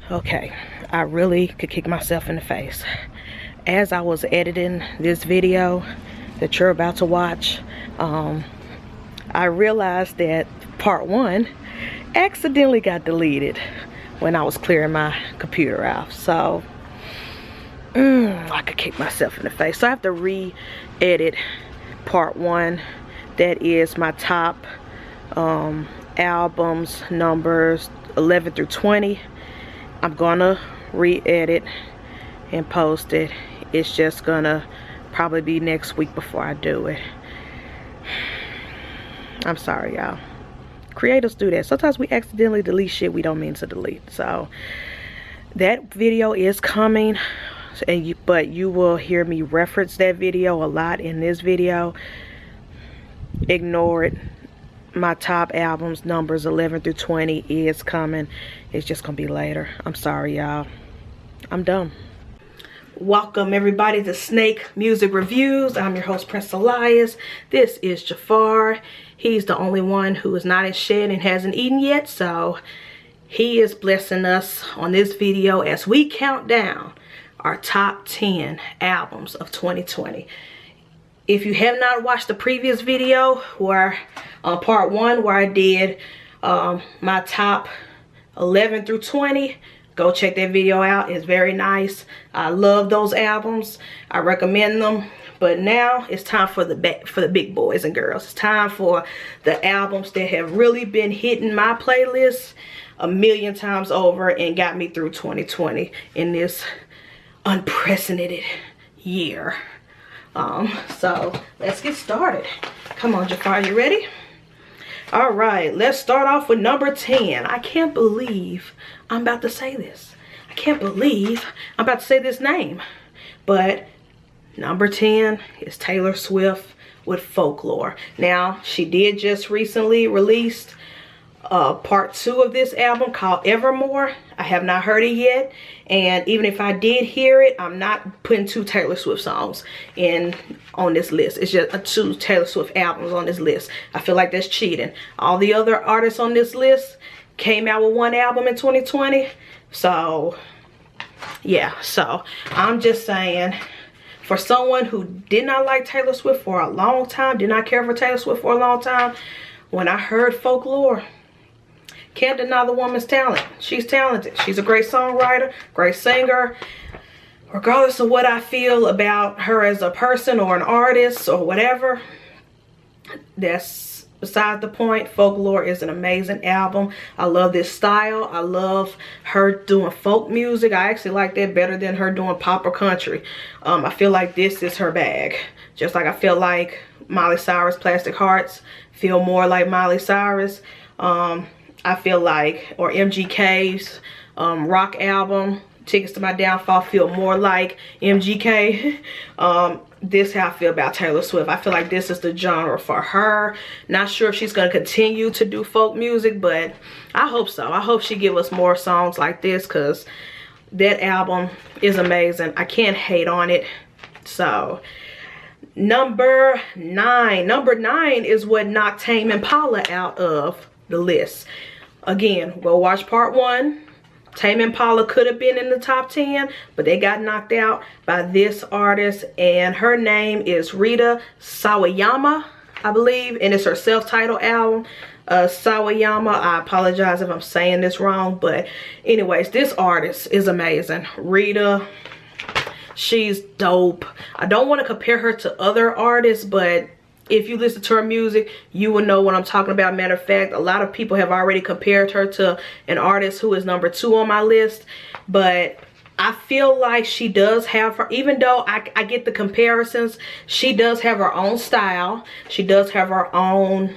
Okay, I really could kick myself in the face. As I was editing this video that you're about to watch, I realized that part 1 accidentally got deleted when I was clearing my computer out. So I could kick myself in the face. So I have to re-edit part 1. That is my top albums, numbers 11 through 20. I'm gonna re-edit and post it. It's just gonna probably be next week before I do it. I'm sorry, y'all. Creators do that. Sometimes we accidentally delete shit we don't mean to delete. So that video is coming, but you will hear me reference that video a lot in this video. Ignore it. My top albums, numbers 11 through 20 is coming. It's just gonna be later. I'm sorry, y'all. I'm done. Welcome everybody to Snake Music Reviews. I'm your host, Prince Elias. This is Jafar. He's the only one who is not in shed and hasn't eaten yet, so he is blessing us on this video as we count down our top 10 albums of 2020. If you have not watched the previous video where part 1 where I did my top 11 through 20, go check that video out. It's very nice. I love those albums. I recommend them. But now it's time for the big boys and girls. It's time for the albums that have really been hitting my playlist a million times over and got me through 2020 in this unprecedented year. So let's get started. Come on, Jafar, you ready? All right, let's start off with number 10. I can't believe I'm about to say this. I can't believe I'm about to say this name. But number 10 is Taylor Swift with Folklore. Now, she did just recently release part 2 of this album called Evermore. I have not heard it yet, and even if I did hear it, I'm not putting 2 Taylor Swift songs on this list. It's just 2 Taylor Swift albums on this list. I feel like that's cheating. All the other artists on this list came out with 1 album in 2020, so yeah. So I'm just saying, for someone who did not like Taylor Swift for a long time, did not care for Taylor Swift for a long time, when I heard Folklore, can't deny the woman's talent. She's talented. She's a great songwriter, great singer. Regardless of what I feel about her as a person or an artist or whatever, that's beside the point. Folklore is an amazing album. I love this style. I love her doing folk music. I actually like that better than her doing pop or country. I feel like this is her bag. Just like I feel like Miley Cyrus' Plastic Hearts feel more like Miley Cyrus. I feel like, or MGK's rock album, Tickets to My Downfall, feel more like MGK. This is how I feel about Taylor Swift. I feel like this is the genre for her. Not sure if she's going to continue to do folk music, but I hope so. I hope she give us more songs like this, because that album is amazing. I can't hate on it. So number 9. Number 9 is what knocked Tame Impala out of the list. Again, go watch part 1. Tame Impala could have been in the top 10, but they got knocked out by this artist, and her name is Rita Sawayama, I believe, and it's her self-titled album. Sawayama, I apologize if I'm saying this wrong, but anyways, this artist is amazing. Rita, she's dope. I don't want to compare her to other artists, but if you listen to her music, you will know what I'm talking about. Matter of fact, a lot of people have already compared her to an artist who is number 2 on my list. But I feel like she does have her, even though I get the comparisons, she does have her own style. She does have her own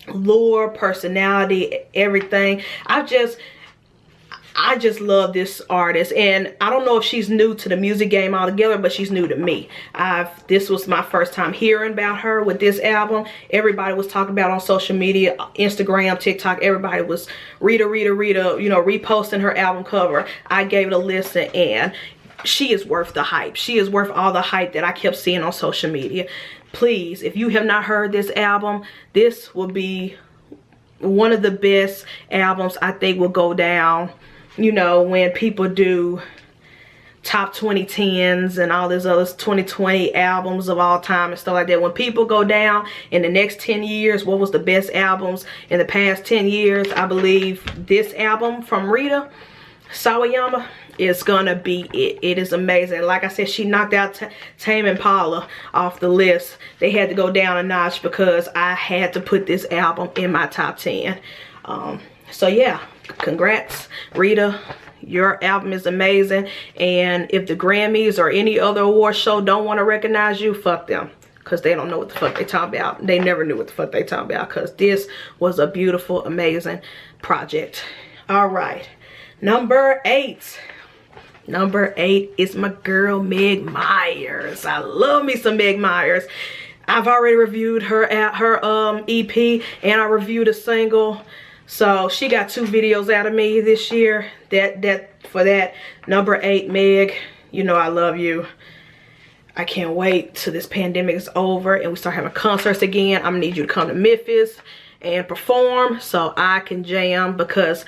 lure, personality, everything. I just love this artist, and I don't know if she's new to the music game altogether, but she's new to me. This was my first time hearing about her with this album. Everybody was talking about on social media, Instagram, TikTok, everybody was Rita, you know, reposting her album cover. I gave it a listen, and she is worth the hype. She is worth all the hype that I kept seeing on social media. Please, if you have not heard this album, this will be one of the best albums I think will go down you know, when people do top 2010s and all these other 2020 albums of all time and stuff like that. When people go down in the next 10 years, what was the best albums in the past 10 years? I believe this album from Rita Sawayama is gonna be it. It is amazing. Like I said, she knocked out Tame Impala off the list. They had to go down a notch because I had to put this album in my top 10. So yeah, congrats, Rita. Your album is amazing. And if the Grammys or any other award show don't want to recognize you, fuck them. Because they don't know what the fuck they talking about. They never knew what the fuck they talking about. Because this was a beautiful, amazing project. Alright. Number 8. Number 8 is my girl Meg Myers. I love me some Meg Myers. I've already reviewed her EP. And I reviewed a single. So she got 2 videos out of me this year. For that, number 8, Meg, you know I love you. I can't wait till this pandemic is over and we start having concerts again. I'm gonna need you to come to Memphis and perform so I can jam, because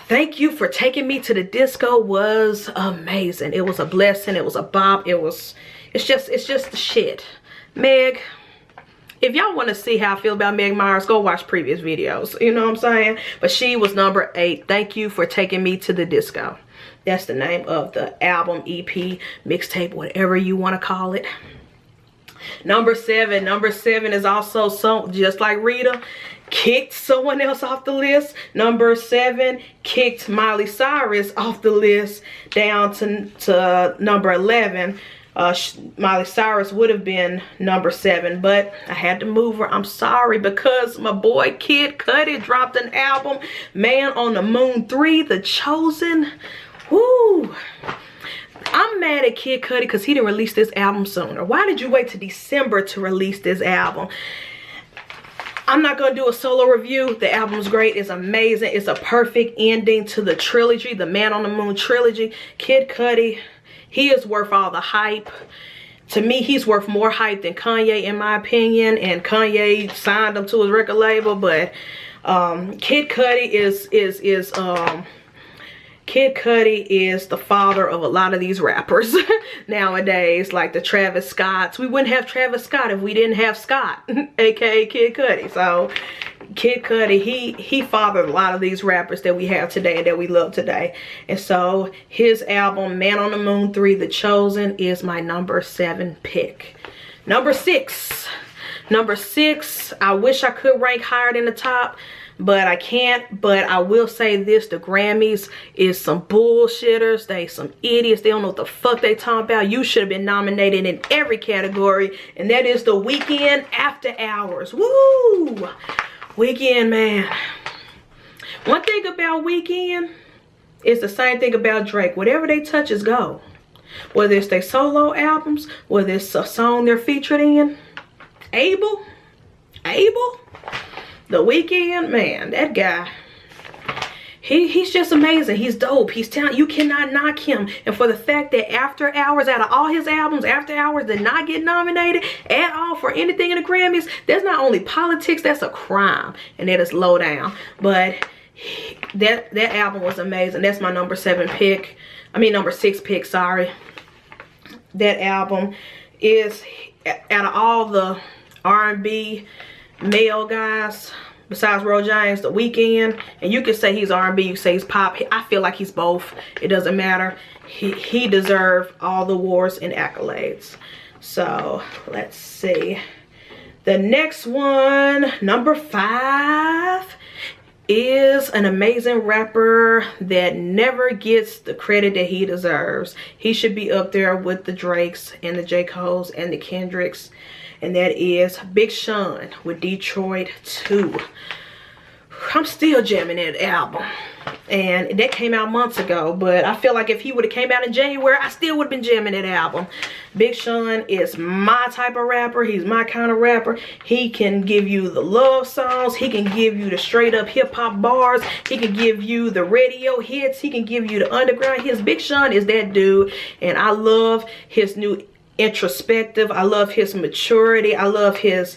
thank you for taking me to the disco was amazing. It was a blessing. It was a bop. It's just the shit. Meg, if y'all want to see how I feel about Meg Myers, go watch previous videos. You know what I'm saying? But she was number 8. Thank you for taking me to the disco. That's the name of the album, EP, mixtape, whatever you want to call it. Number 7. Number 7 is also just like Rita, kicked someone else off the list. Number 7 kicked Miley Cyrus off the list down to number 11. Miley Cyrus would have been number 7, but I had to move her. I'm sorry, because my boy Kid Cudi dropped an album, Man on the Moon 3, The Chosen. Woo! I'm mad at Kid Cudi because he didn't release this album sooner. Why did you wait to December to release this album? I'm not going to do a solo review. The album's great. It's amazing. It's a perfect ending to the trilogy, the Man on the Moon trilogy. Kid Cudi, he is worth all the hype. To me, he's worth more hype than Kanye, in my opinion. And Kanye signed him to his record label. But Kid Cudi is the father of a lot of these rappers nowadays, like the Travis Scotts. We wouldn't have Travis Scott if we didn't have Scott, aka Kid Cudi. So Kid Cudi, he fathered a lot of these rappers that we have today and that we love today. And so his album, Man on the Moon 3, The Chosen, is my number 7 pick. Number 6. Number 6, I wish I could rank higher than the top, but I can't. But I will say this, the Grammys is some bullshitters. They some idiots. They don't know what the fuck they talking about. You should have been nominated in every category. And that is The Weeknd, After Hours. Woo! Weeknd, man. One thing about Weeknd is the same thing about Drake. Whatever they touch is gold. Whether it's their solo albums, whether it's a song they're featured in. Abel, The Weeknd, man, that guy, he's just amazing. He's dope. He's talented. You cannot knock him. And for the fact that After Hours, out of all his albums, After Hours did not get nominated at all for anything in the Grammys, that's not only politics, that's a crime. And that is low down. But that album was amazing. That's my number 7 pick. I mean, number 6 pick, sorry. That album is, out of all the R&B male guys besides Ro James, The Weeknd, and you can say he's R&B, you say he's pop. I feel like he's both. It doesn't matter. He deserved all the awards and accolades. So let's see. The next one, number 5, is an amazing rapper that never gets the credit that he deserves. He should be up there with the Drakes and the J. Coles and the Kendricks. And that is Big Sean with Detroit 2. I'm still jamming that album. And that came out months ago. But I feel like if he would have came out in January, I still would have been jamming that album. Big Sean is my type of rapper. He's my kind of rapper. He can give you the love songs. He can give you the straight up hip hop bars. He can give you the radio hits. He can give you the underground hits. Big Sean is that dude. And I love his new introspective. I love his maturity. I love his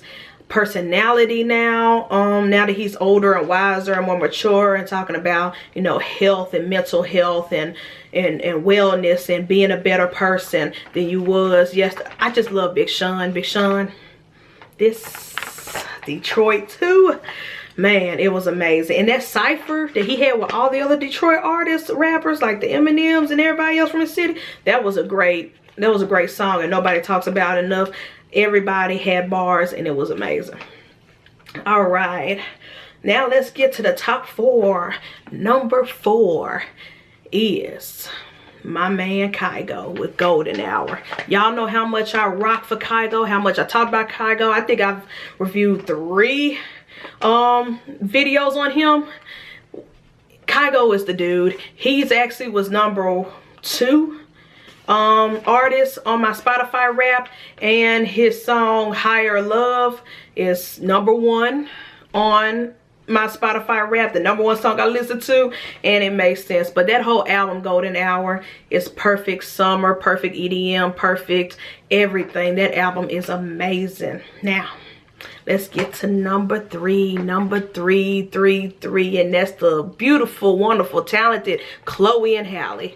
personality now. Now that he's older and wiser and more mature, and talking about, you know, health and mental health and wellness and being a better person than you was. Yes, I just love Big Sean. Big Sean, this Detroit too. Man, it was amazing. And that cypher that he had with all the other Detroit artists, rappers, like the Eminems and everybody else from the city, that was a great song, and nobody talks about it enough. Everybody had bars, and it was amazing. All right, now let's get to the top 4. Number 4 is my man Kygo with Golden Hour. Y'all know how much I rock for Kygo, how much I talk about Kygo. I think I've reviewed 3 videos on him. Kygo is the dude. He's actually was number 2 artist on my Spotify rap, and his song Higher Love is number 1 on my Spotify rap, the number 1 song I listen to, and it makes sense. But that whole album, Golden Hour, is perfect summer, perfect EDM, perfect everything. That album is amazing. Now let's get to number 3. Number 3, and that's the beautiful, wonderful, talented Chloe and Halle.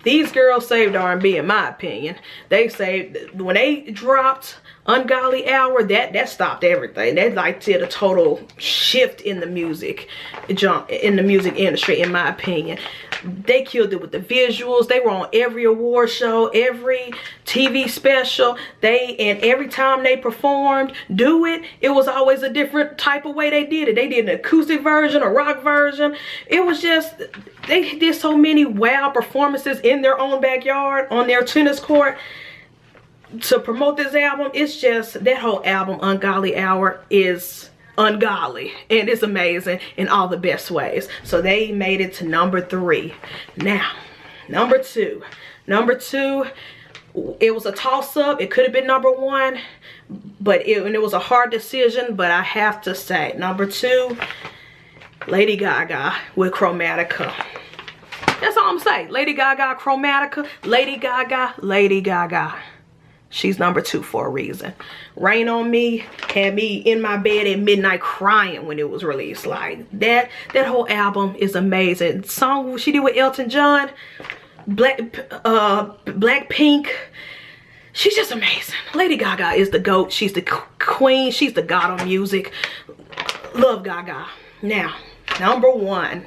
These girls saved R&B, in my opinion. They saved, when they dropped Ungodly Hour, that stopped everything. That like did a total shift in the music, industry, in my opinion. They killed it with the visuals. They were on every award show, every TV special. And every time they performed, it was always a different type of way they did it. They did an acoustic version, a rock version. It was just, they did so many wow performances in their own backyard, on their tennis court, to promote this album. It's just, that whole album, Ungodly Hour, is ungodly, and it's amazing in all the best ways. So they made it to number 3. Now, number 2, it was a toss-up. It could have been number 1, but it was a hard decision. But I have to say, number 2, Lady Gaga with Chromatica. That's all I'm saying. Lady Gaga, Chromatica. Lady Gaga. She's number 2 for a reason. Rain on Me had me in my bed at midnight crying when it was released. Like, that whole album is amazing. The song she did with Elton John, Blackpink, she's just amazing. Lady Gaga is the GOAT. She's the queen. She's the god of music. Love Gaga. Now, number one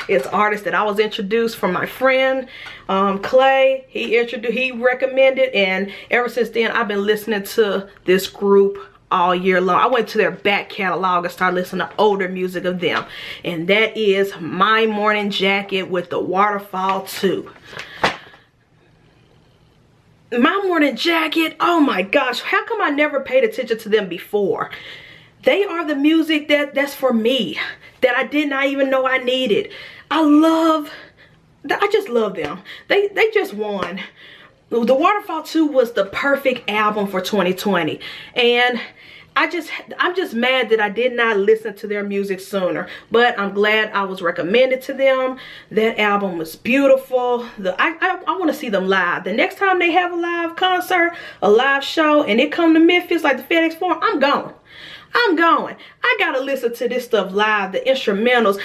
is artist that I was introduced from my friend Clay. He recommended, and ever since then I've been listening to this group all year long. I went to their back catalog and started listening to older music of them, and that is My Morning Jacket with The Waterfall 2. My Morning Jacket, oh my gosh, how come I never paid attention to them before? They are the music that's for me, that I did not even know I needed. I just love them. They just won. The Waterfall 2 was the perfect album for 2020. And I'm just mad that I did not listen to their music sooner. But I'm glad I was recommended to them. That album was beautiful. I want to see them live. The next time they have a live concert, a live show, and it come to Memphis like the FedEx Forum, I'm going. I gotta listen to this stuff live, the instrumentals.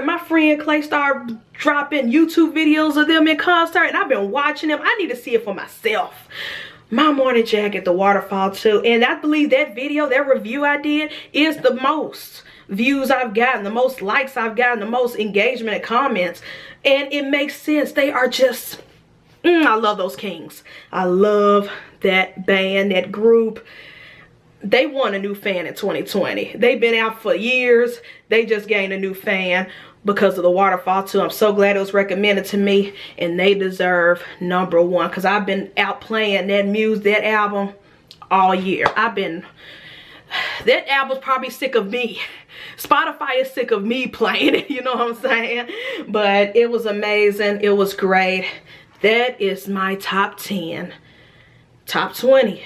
My friend Clay started dropping YouTube videos of them in concert, and I've been watching them. I need to see it for myself. My Morning Jacket, The Waterfall 2. And I believe that video, that review I did, is the most views I've gotten, the most likes I've gotten, the most engagement and comments. And it makes sense. They are just, I love those kings. I love that band, that group. They won a new fan in 2020. They've been out for years. They just gained a new fan because of The Waterfall 2. I'm so glad it was recommended to me, and they deserve number 1 because I've been out playing that album all year. That album's probably sick of me. Spotify is sick of me playing it, you know what I'm saying? But it was amazing. It was great. That is my top 10, top 20,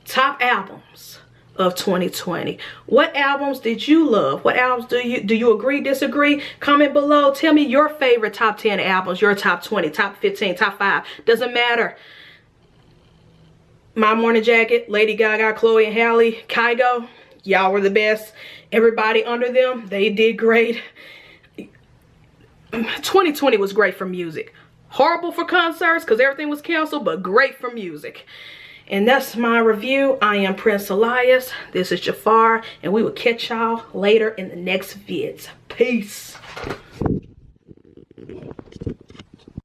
top albums of 2020. What albums did you love? What albums do you agree, disagree? Comment below. Tell me your favorite top 10 albums, your top 20, top 15, top 5. Doesn't matter. My Morning Jacket, Lady Gaga, Chloe and Halle, Kygo, y'all were the best. Everybody under them, they did great. 2020 was great for music. Horrible for concerts because everything was canceled, but great for music. And that's my review. I am Prince Elias. This is Jafar, and we will catch y'all later in the next vids. Peace.